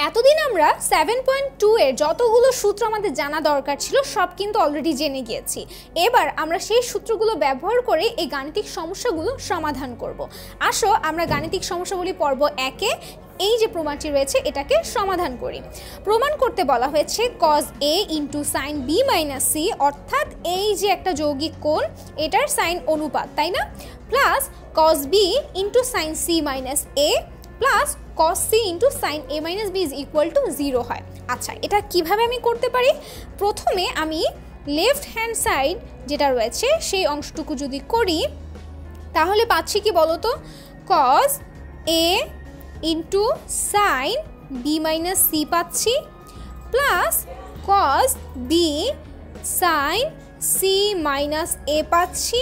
এতদিন আমরা 7.2 এর যতগুলো সূত্র আমাদের জানা দরকার ছিল সব কিন্তু অলরেডি জেনে গিয়েছি। এবার আমরা সেই সূত্রগুলো ব্যবহার করে এই গাণিতিক সমস্যাগুলো সমাধান করব। আসো আমরা গাণিতিক সমস্যাগুলি পর্ব 1-এ এই যে প্রমাণটি রয়েছে এটাকে সমাধান করি। প্রমাণ করতে বলা হয়েছে cos A into sine B minus C, অর্থাৎ এই যে একটা যৌগিক কোণ এটার সাইন অনুপাত, তাই না, plus cos B into sine C minus A plus cos C into sine A minus B is equal to 0 হয়। আচ্ছা, এটা কিভাবে আমি করতে পারি? প্রথমে আমি লেফট হ্যান্ড সাইড যেটা রয়েছে সেই অংশটুকু যদি করি তাহলে পাচ্ছি কি বলতো, cos A into sine B minus C পাচ্ছি plus cos B sine C minus A পাচ্ছি,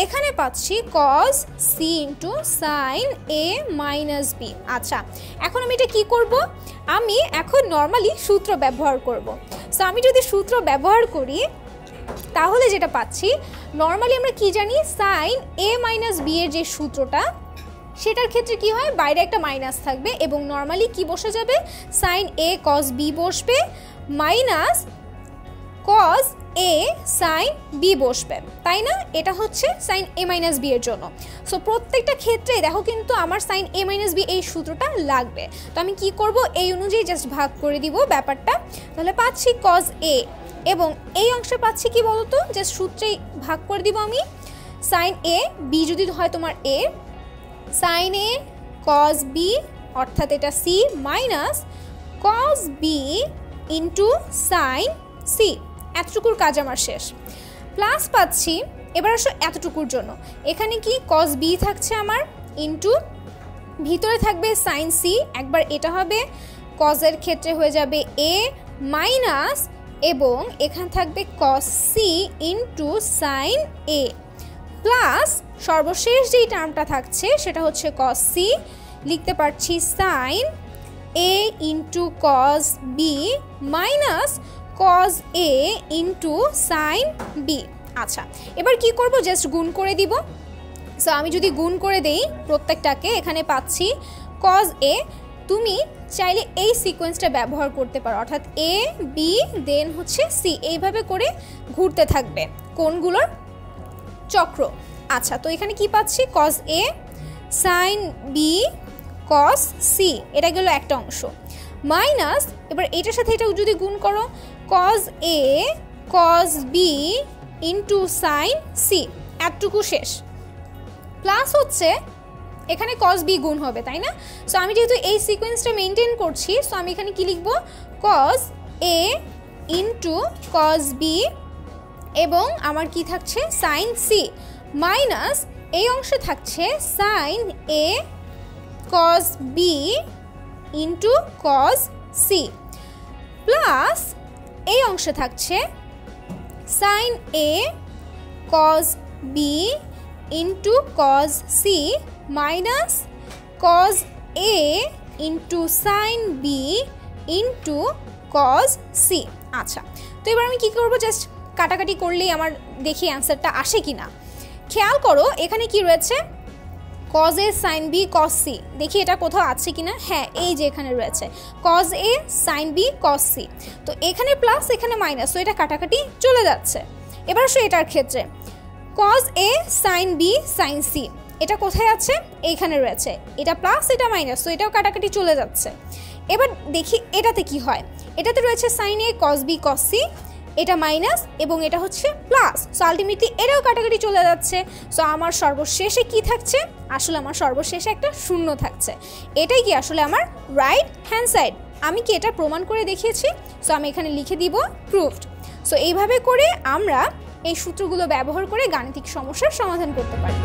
এখানে পাচ্ছি cos C into sine A minus B। আচ্ছা, এখন আমি এটা কি করব? আমি এখন নর্মালি সূত্র ব্যবহার করব। সো আমি যদি সূত্র ব্যবহার করি তাহলে যেটা পাচ্ছি, নর্মালি আমরা কি জানি, সাইন A মাইনাস B এর যে সূত্রটা সেটার ক্ষেত্রে কি হয়, বাইরে একটা মাইনাস থাকবে এবং নর্মালি কি বসে যাবে, সাইন A cos B বসবে minus cos A sine B বসবে, তাই না? এটা হচ্ছে সাইন A মাইনাস B এর জন্য। সো প্রত্যেকটা ক্ষেত্রে দেখো কিন্তু আমার সাইন A মাইনাস B এই সূত্রটা লাগবে। তো আমি কি করব, এই অনুযায়ী জাস্ট ভাগ করে দিব ব্যাপারটা, তাহলে পাচ্ছি cos A এবং এই অংশে পাচ্ছি কি বলতো, জাস্ট সূত্রেই ভাগ করে দিব আমি, সাইন A B যদি হয় তোমার A, sine A cos B অর্থাৎ এটা C minus cos B into sine C। এতটুকুর কাজ আমার শেষ। প্লাস পাচ্ছি, এবার আসো এতটুকুর জন্য, এখানে কি cos B থাকছে আমার ইন্টু ভিতরে থাকবে সাইন C, একবার এটা হবে cos এর ক্ষেত্রে হয়ে যাবে A মাইনাস এবং এখানে থাকবে cos C into sine A plus সর্বশেষ যেই টার্মটা থাকছে সেটা হচ্ছে cos C, লিখতে পারছি সাইন A ইন্টু cos B minus cos A into sine B। আচ্ছা, এবার কি করব, জাস্ট গুণ করে দিব। সো আমি যদি গুণ করে দেই প্রত্যেকটাকে, এখানে পাচ্ছি cos A, তুমি চাইলে এই সিকোয়েন্সটা ব্যবহার করতে পারো, অর্থাৎ A B দেন হচ্ছে C, এইভাবে করে ঘুরতে থাকবে কোণগুলোর চক্র। আচ্ছা, তো এখানে কি পাচ্ছি, cos A sine B cos C, এটা গেল একটা অংশ, মাইনাস এবার এটার সাথে এটা যদি গুণ করো cos A cos B into sine C, এতটুকু শেষ। প্লাস হচ্ছে এখানে cos B গুণ হবে, তাই না? সো আমি যেহেতু এই সিকোয়েন্সটা মেনটেন করছি, সো আমি এখানে কি লিখব, cos A ইন্টু cos B এবং আমার কি থাকছে সাইন C মাইনাস এই অংশে থাকছে sine A cos B into cos C plus এই অংশে থাকছে sine A cos B into cos C minus cos A into sine B into cos C। আচ্ছা, তো এবার আমি কি করব, জাস্ট কাটাকাটি করলেই আমার দেখি অ্যান্সারটা আসে কি না। খেয়াল করো এখানে কি রয়েছে, cos A sin B cos C, দেখি এটা কোথাও আছে কিনা। হ্যাঁ, এই যে এখানে রয়েছে cos A sin B cos C, তো এখানে প্লাস এখানে মাইনাস, তো এটা কাটাকাটি চলে যাচ্ছে। এবার আসো এটার ক্ষেত্রে cos A sin B sin C, এটা কোথায় আছে, এইখানে রয়েছে, এটা প্লাস এটা মাইনাস, তো এটাও কাটাকাটি চলে যাচ্ছে। এবার দেখি এটাতে কি হয়, এটাতে রয়েছে sin A cos B cos C, এটা মাইনাস এবং এটা হচ্ছে প্লাস, সো আলটিমেটলি এটাও কাটাকাটি চলে যাচ্ছে। সো আমার সর্বশেষে কি থাকছে, আসলে আমার সর্বশেষে একটা শূন্য থাকছে, এটাই কি আসলে আমার রাইট হ্যান্ড সাইড। আমি কি এটা প্রমাণ করে দেখিয়েছি? সো আমি এখানে লিখে দিব প্রুভড। সো এইভাবে করে আমরা এই সূত্রগুলো ব্যবহার করে গাণিতিক সমস্যার সমাধান করতে পারি।